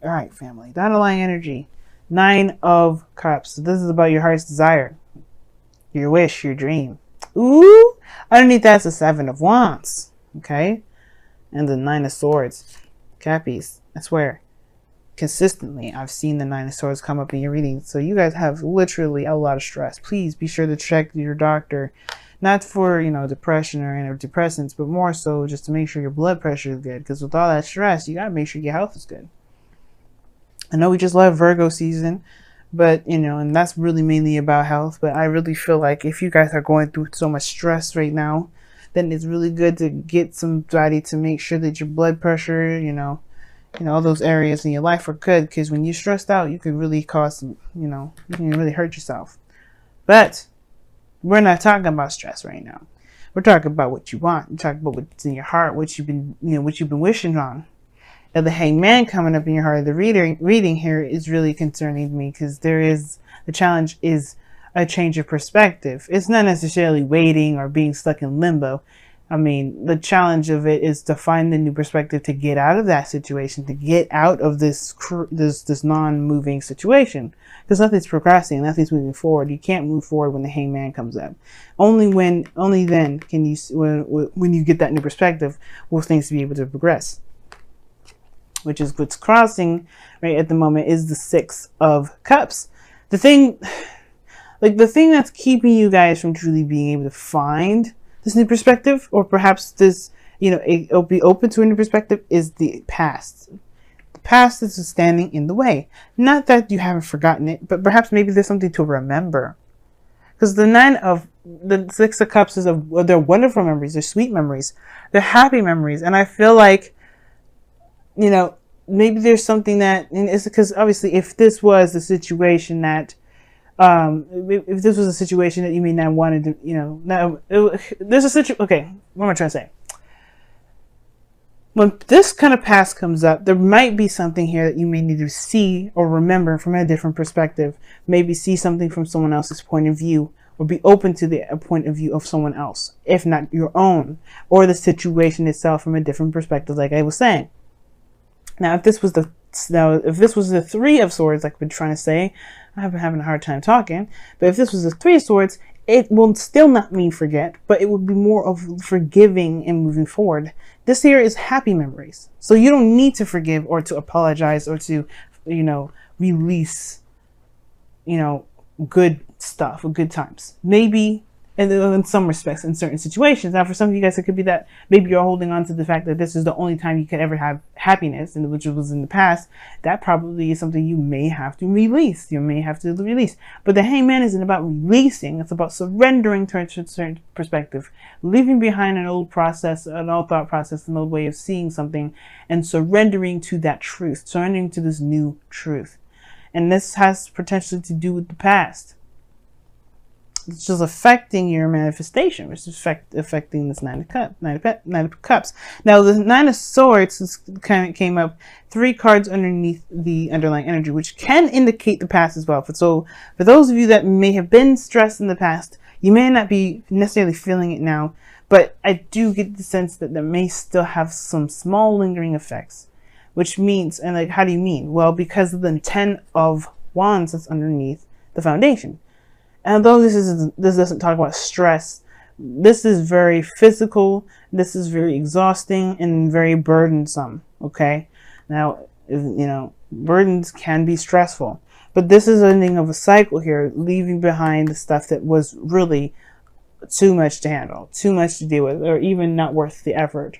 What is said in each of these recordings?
All right, family. The underlying energy. 9 of Cups. So this is about your heart's desire, your wish, your dream. Ooh, underneath that's the 7 of Wands. Okay, and the 9 of Swords. Cappies. I swear, consistently, I've seen the 9 of Swords come up in your readings. So you guys have literally a lot of stress. Please be sure to check your doctor. Not for, depression or antidepressants, but more so just to make sure your blood pressure is good. Because with all that stress, you got to make sure your health is good. I know we just left Virgo season, but, and that's really mainly about health. But I really feel like if you guys are going through so much stress right now, then it's really good to get somebody to make sure that your blood pressure, all those areas in your life are good. Because when you're stressed out, you can really cause some, you can really hurt yourself. But we're not talking about stress right now. We're talking about what you want. We're talking about what's in your heart, what you've been wishing on. Now, the Hangman coming up in your heart, the reading here is really concerning to me because the challenge is a change of perspective. It's not necessarily waiting or being stuck in limbo. I mean, the challenge of it is to find the new perspective to get out of that situation, to get out of this non-moving situation. Because nothing's progressing, nothing's moving forward. You can't move forward when the Hangman comes up. Only then can you, when you get that new perspective, will things be able to progress. Which is what's crossing right at the moment is the 6 of Cups. The thing that's keeping you guys from truly being able to find this new perspective, or perhaps this, it'll be open to a new perspective, is the past. The past is standing in the way. Not that you haven't forgotten it, but perhaps maybe there's something to remember. Because the 6 of Cups is they're wonderful memories, they're sweet memories, they're happy memories, and I feel like, maybe there's something that, and it's because obviously if this was the situation that, if this was a situation that you may not wanted to, there's a situation, okay, what am I trying to say? When this kind of past comes up, there might be something here that you may need to see or remember from a different perspective. Maybe see something from someone else's point of view, or be open to the point of view of someone else, if not your own, or the situation itself from a different perspective, like I was saying. Now, if this was the 3 of Swords, like I've been trying to say, I've been having a hard time talking, but if this was the 3 of Swords, it will still not mean forget, but it would be more of forgiving and moving forward. This here is happy memories. So you don't need to forgive or to apologize or to, release, good stuff or good times. Maybe in some respects, in certain situations. Now, for some of you guys, it could be that maybe you're holding on to the fact that this is the only time you could ever have happiness, and which was in the past. That probably is something you may have to release. But the Hangman isn't about releasing. It's about surrendering to a certain perspective, leaving behind an old process, an old thought process, an old way of seeing something, and surrendering to that truth, surrendering to this new truth. And this has potentially to do with the past. It's just affecting your manifestation, which is affecting this 9 of Cups. Now, the 9 of Swords came up 3 cards underneath the underlying energy, which can indicate the past as well. So, for those of you that may have been stressed in the past, you may not be necessarily feeling it now, but I do get the sense that there may still have some small lingering effects, which means, and like, how do you mean? Well, because of the 10 of Wands that's underneath the foundation. And although this doesn't talk about stress, this is very physical, this is very exhausting and very burdensome, okay? Now, burdens can be stressful, but this is ending of a cycle here, leaving behind the stuff that was really too much to handle, too much to deal with, or even not worth the effort.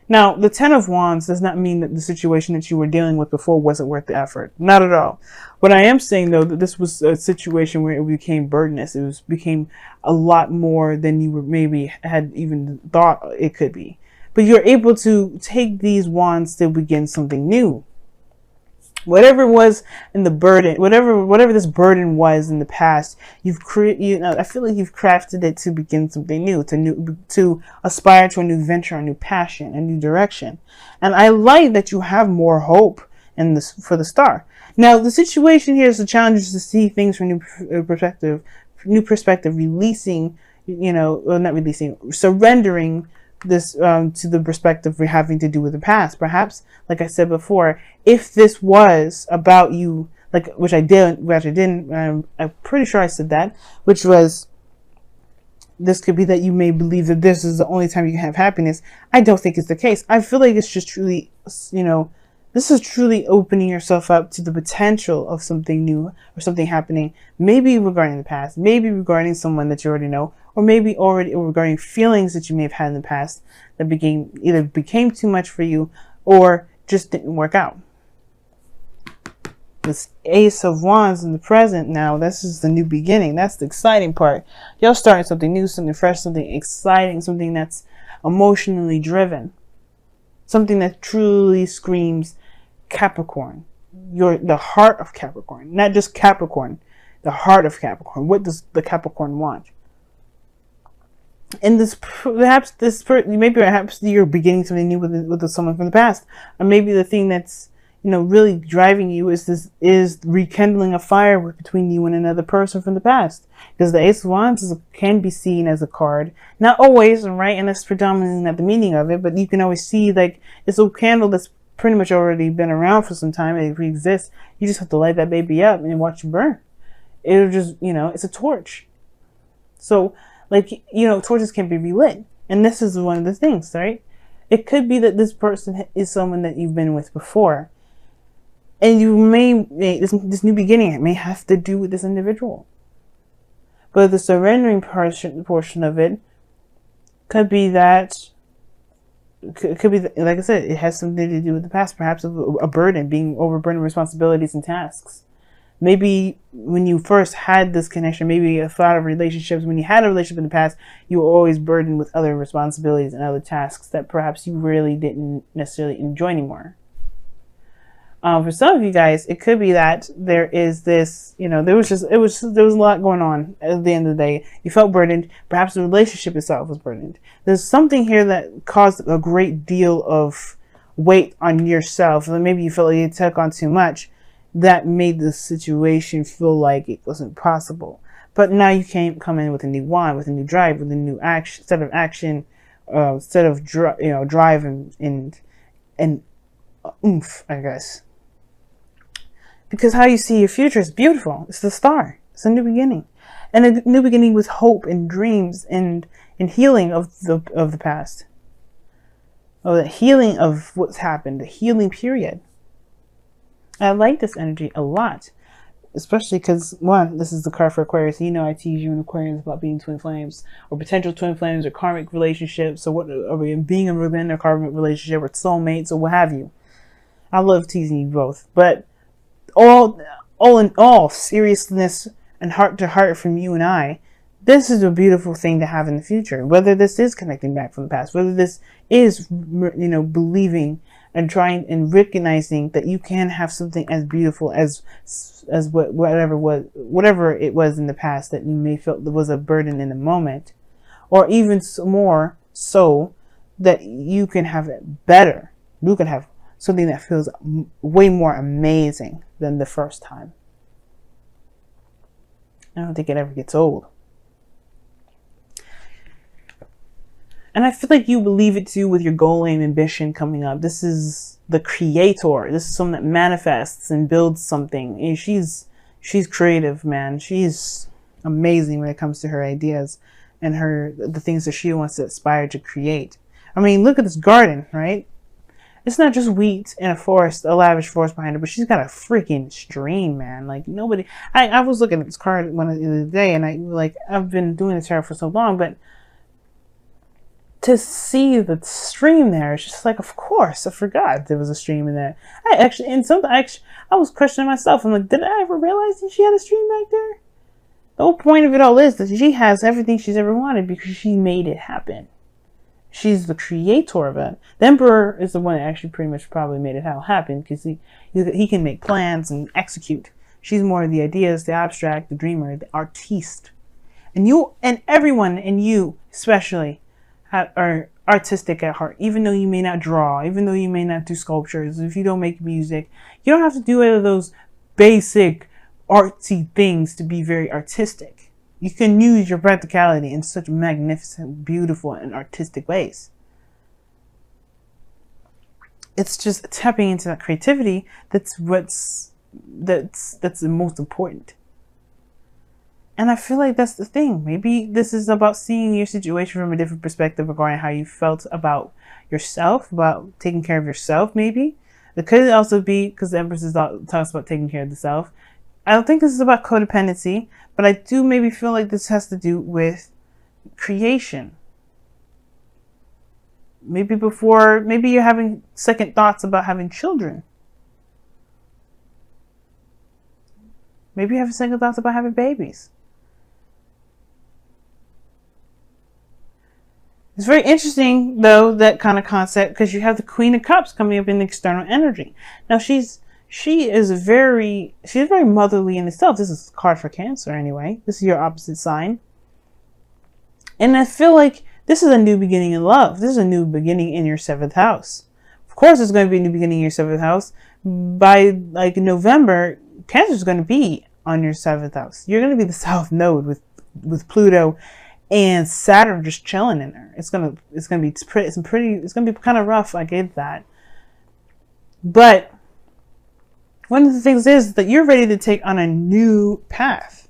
Now, the 10 of Wands does not mean that the situation that you were dealing with before wasn't worth the effort. Not at all. What I am saying, though, that this was a situation where it became burdenous. It became a lot more than you maybe had even thought it could be. But you're able to take these wands to begin something new. Whatever it was in the burden, whatever this burden was in the past, I feel like you've crafted it to begin something new, to aspire to a new venture, a new passion, a new direction. And I like that you have more hope in this for the star. Now, the situation here is the challenge is to see things from new perspective, releasing, not releasing, surrendering this to the perspective we're having to do with the past. Perhaps, like I said before, if this was about you, like, which I didn't, I'm pretty sure I said that, which was, this could be that you may believe that this is the only time you can have happiness. I don't think it's the case. I feel like it's just truly, this is truly opening yourself up to the potential of something new or something happening, maybe regarding the past, maybe regarding someone that you already know, or maybe already regarding feelings that you may have had in the past that became too much for you or just didn't work out. This Ace of Wands in the present now, this is the new beginning. That's the exciting part. You're starting something new, something fresh, something exciting, something that's emotionally driven. Something that truly screams Capricorn. You're the heart of Capricorn. Not just Capricorn, the heart of Capricorn. What does the Capricorn want? And perhaps you're beginning something new with someone from the past. Or maybe the thing that's really driving you is rekindling a fire between you and another person from the past. Because the Ace of Wands can be seen as a card. Not always, right? And that's predominantly not the meaning of it, but you can always see, like, it's a candle that's pretty much already been around for some time. It exists. You just have to light that baby up and watch it burn. It'll just, it's a torch. So, like, torches can be relit. And this is one of the things, right? It could be that this person is someone that you've been with before. And you this new beginning, it may have to do with this individual. But the surrendering portion of it could be that, like I said, it has something to do with the past, perhaps a burden, being overburdened with responsibilities and tasks. Maybe when you first had this connection, maybe a thought of relationships, when you had a relationship in the past, you were always burdened with other responsibilities and other tasks that perhaps you really didn't necessarily enjoy anymore. For some of you guys, it could be that there is this, there was a lot going on at the end of the day. You felt burdened. Perhaps the relationship itself was burdened. There's something here that caused a great deal of weight on yourself. And maybe you felt like you took on too much. That made the situation feel like it wasn't possible. But now you can come in with a new wand, with a new drive, with a new set of action, set of drive and oomph, I guess. Because how you see your future is beautiful. It's the star. It's a new beginning. And a new beginning with hope and dreams and healing of the past. Or the healing of what's happened. The healing period. I like this energy a lot. Especially because, one, this is the card for Aquarius. I tease you in Aquarius about being twin flames. Or potential twin flames or karmic relationships. Or being within a karmic relationship or soulmates or what have you. I love teasing you both. But all in all, seriousness and heart to heart from you and I, this is a beautiful thing to have in the future. Whether this is connecting back from the past, whether this is, believing and trying and recognizing that you can have something as beautiful as whatever it was in the past that you may feel was a burden in the moment, or even more so that you can have it better. You can have something that feels way more amazing than the first time. I don't think it ever gets old. And I feel like you believe it too with your goal, aim, ambition coming up. This is the creator. This is someone that manifests and builds something. And she's creative, man. She's amazing when it comes to her ideas and the things that she wants to aspire to create. I mean, look at this garden, right? It's not just wheat and a forest, a lavish forest behind her, but she's got a freaking stream, man. Like, nobody... I was looking at this card the other day, and I've been doing this tarot for so long, but to see the stream there, it's just like, of course, I forgot there was a stream in there. I was questioning myself. I'm like, did I ever realize that she had a stream back there? The whole point of it all is that she has everything she's ever wanted because she made it happen. She's the creator of it. The Emperor is the one that actually pretty much probably made it all happen because he can make plans and execute. She's more of the ideas, the abstract, the dreamer, the artiste. And you and everyone, and you especially, are artistic at heart. Even though you may not draw, even though you may not do sculptures, if you don't make music, you don't have to do any of those basic artsy things to be very artistic. You can use your practicality in such magnificent, beautiful, and artistic ways. it's just tapping into that creativity that's the most important. And I feel like that's the thing. Maybe this is about seeing your situation from a different perspective regarding how you felt about yourself, about taking care of yourself, maybe. It could also be, because the Empress talks about taking care of the self. I don't think this is about codependency, but I do maybe feel like this has to do with creation. Maybe you're having second thoughts about having children. Maybe you have second thoughts about having babies. It's very interesting, though, that kind of concept, because you have the Queen of Cups coming up in the external energy. Now, she is very motherly in itself. This is a card for Cancer, anyway. This is your opposite sign. And I feel like this is a new beginning in love. This is a new beginning in your 7th house. Of course, it's going to be a new beginning in your 7th house. By, like, November, Cancer is going to be on your 7th house. You're going to be the South Node with Pluto and Saturn just chilling in there. It's gonna be kind of rough. I get that, but one of the things is that you're ready to take on a new path.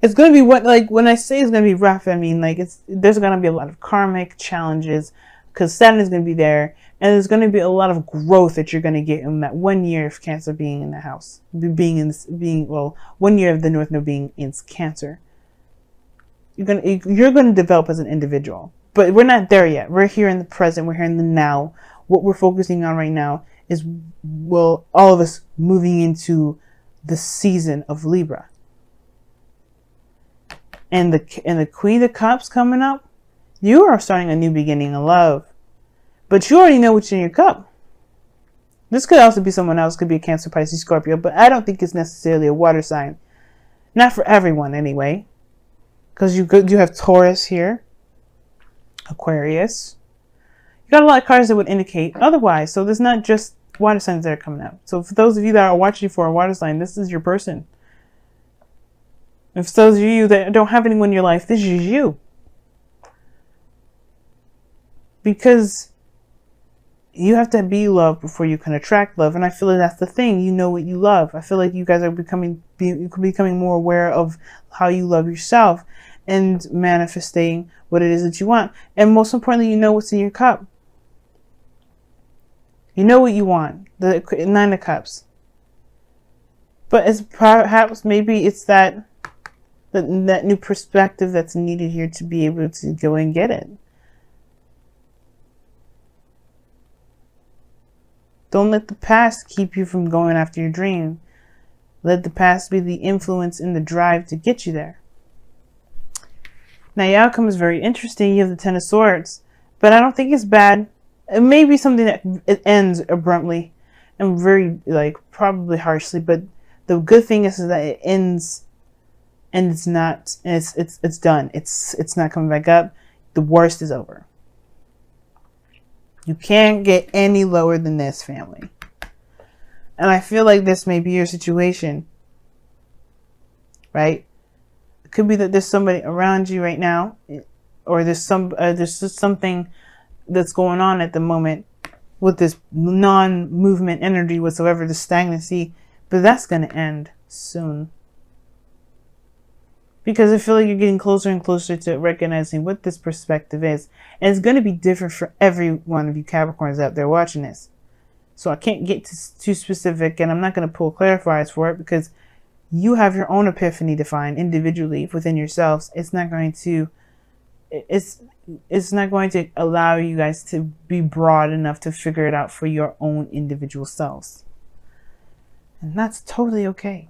It's gonna be when I say it's gonna be rough, I mean like there's gonna be a lot of karmic challenges because Saturn is gonna be there, and there's gonna be a lot of growth that you're gonna get in that 1 year of Cancer being in the house, 1 year of the North Node being in Cancer. You're gonna develop as an individual, but we're not there yet. We're here in the present. We're here in the now. What we're focusing on right now is, all of us moving into the season of Libra, and the Queen of Cups coming up. You are starting a new beginning of love, but you already know what's in your cup. This could also be someone else. Could be a Cancer, Pisces, Scorpio, but I don't think it's necessarily a water sign. Not for everyone, anyway. Because you have Taurus here, Aquarius. You got a lot of cards that would indicate otherwise. So there's not just water signs that are coming up. So for those of you that are watching for a water sign, this is your person. If those of you that don't have anyone in your life, this is you. Because you have to be loved before you can attract love. And I feel like that's the thing. You know what you love. I feel like you guys are becoming more aware of how you love yourself and manifesting what it is that you want. And most importantly, you know what's in your cup. You know what you want. The 9 of Cups. But it's perhaps maybe it's that new perspective that's needed here to be able to go and get it. Don't let the past keep you from going after your dream. Let the past be the influence and the drive to get you there. Now, your outcome is very interesting. You have the 10 of Swords, but I don't think it's bad. It may be something that it ends abruptly and very, probably harshly, but the good thing is that it ends and it's done. It's not coming back up. The worst is over. You can't get any lower than this, family. And I feel like this may be your situation, right? It could be that there's somebody around you right now, or there's just something that's going on at the moment with this non-movement energy whatsoever, the stagnancy, but that's going to end soon. Because I feel like you're getting closer and closer to recognizing what this perspective is. And it's going to be different for every one of you Capricorns out there watching this. So I can't get too specific, and I'm not going to pull clarifiers for it because you have your own epiphany to find individually within yourselves. It's not going to allow you guys to be broad enough to figure it out for your own individual selves. And that's totally okay.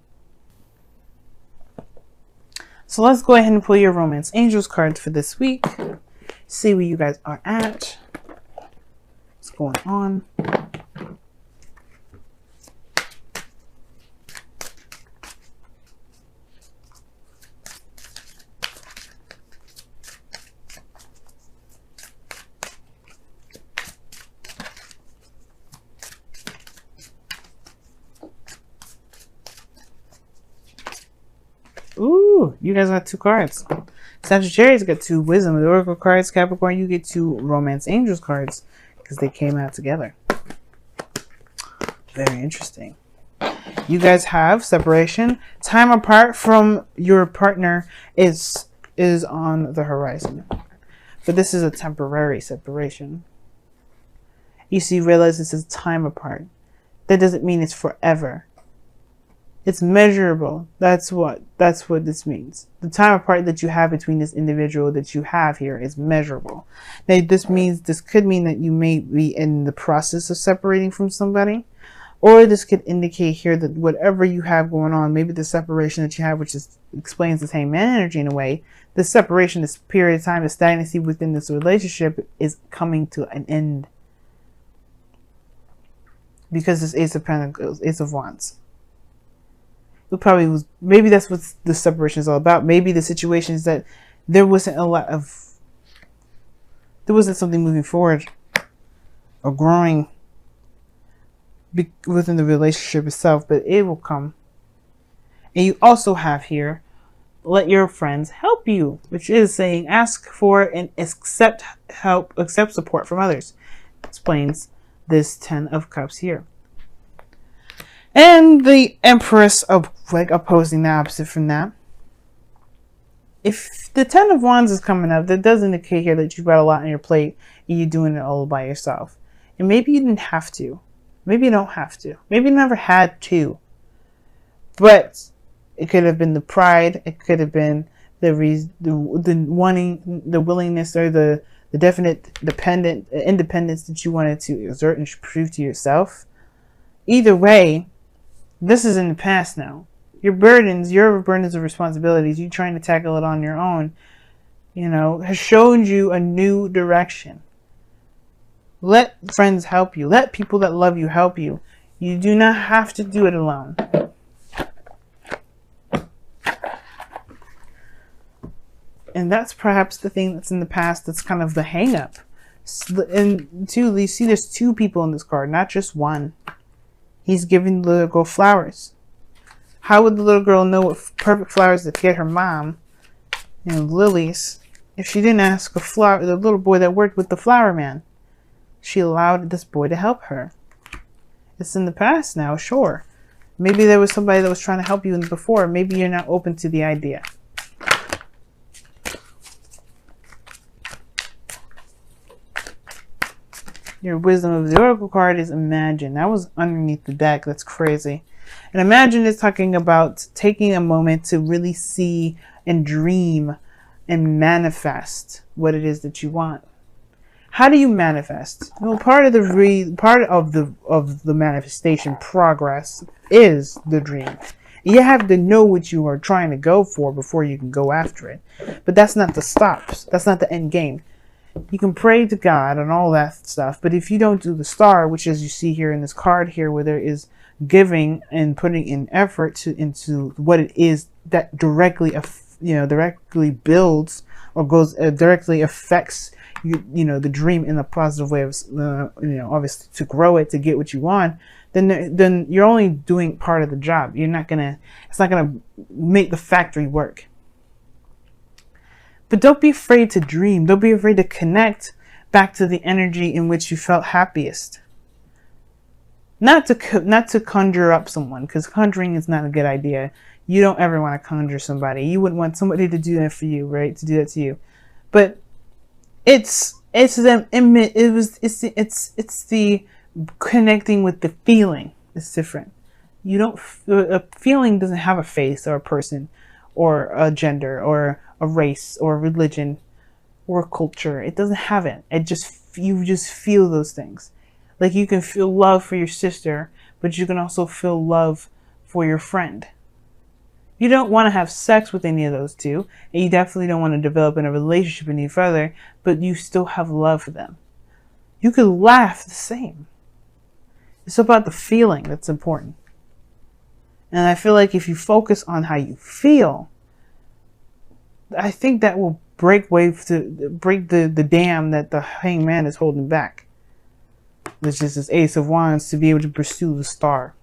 So let's go ahead and pull your Romance Angels cards for this week. See where you guys are at. What's going on? Ooh, you guys got 2 cards. Sagittarius got 2 Wisdom of the Oracle cards. Capricorn, you get 2 Romance Angels cards because they came out together. Very interesting. You guys have separation. Time apart from your partner is on the horizon. But this is a temporary separation. You see, realize this is time apart. That doesn't mean it's forever. It's measurable. That's what this means. The time apart that you have between this individual that you have here is measurable. Now, this could mean that you may be in the process of separating from somebody, or this could indicate here that whatever you have going on, maybe the separation that you have, which explains the same energy in a way, the separation, this period of time, the stagnancy within this relationship is coming to an end. Because this Ace of Pentacles, Ace of Wands. It probably was, maybe that's what the separation is all about. Maybe the situation is that there wasn't something moving forward or growing within the relationship itself, but it will come. And you also have here, let your friends help you, which is saying ask for and accept help, accept support from others. Explains this 10 of Cups here. And the Empress of opposing the opposite from that. If the 10 of Wands is coming up, that does indicate here that you've got a lot on your plate and you're doing it all by yourself. And maybe you didn't have to. Maybe you don't have to. Maybe you never had to. But it could have been the pride. It could have been the wanting, the willingness, or the definite independence that you wanted to exert and prove to yourself. Either way, this is in the past now. Your burdens of responsibilities, you trying to tackle it on your own, has shown you a new direction. Let friends help you. Let people that love you help you. You do not have to do it alone. And that's perhaps the thing that's in the past that's kind of the hang-up. And two, you see there's two people in this card, not just one. He's giving the little girl flowers. How would the little girl know what perfect flowers to get her mom, lilies, if she didn't ask the little boy that worked with the flower man? She allowed this boy to help her. It's in the past now, sure. Maybe there was somebody that was trying to help you before. Maybe you're not open to the idea. Your wisdom of the Oracle card is imagine. That was underneath the deck. That's crazy. And imagine is talking about taking a moment to really see and dream and manifest what it is that you want. How do you manifest? Well, part of the manifestation progress is the dream. You have to know what you are trying to go for before you can go after it. But that's not the stops. That's not the end game. You can pray to God and all that stuff, but if you don't do the star, which as you see here in this card here, where there is giving and putting in effort into what it is that directly builds or goes directly affects the dream in a positive way of obviously to grow it, to get what you want, then you're only doing part of the job. It's not gonna make the factory work. But don't be afraid to dream. Don't be afraid to connect back to the energy in which you felt happiest. Not to conjure up someone, because conjuring is not a good idea. You don't ever want to conjure somebody. You wouldn't want somebody to do that for you, right? To do that to you. But it's the connecting with the feeling. It's different. A feeling doesn't have a face or a person or a gender or a race or a religion or a culture. It doesn't have it. You just feel those things. Like you can feel love for your sister, but you can also feel love for your friend. You don't want to have sex with any of those two, and you definitely don't want to develop in a relationship any further, but you still have love for them. You could laugh the same. It's about the feeling that's important. And I feel like if you focus on how you feel, I think that will break the dam that the Hanged Man is holding back. Which is this Ace of Wands, to be able to pursue the star.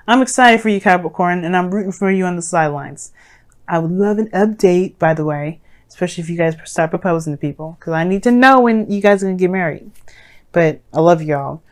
I'm excited for you, Capricorn, and I'm rooting for you on the sidelines. I would love an update, by the way, especially if you guys start proposing to people, because I need to know when you guys are going to get married. But I love y'all.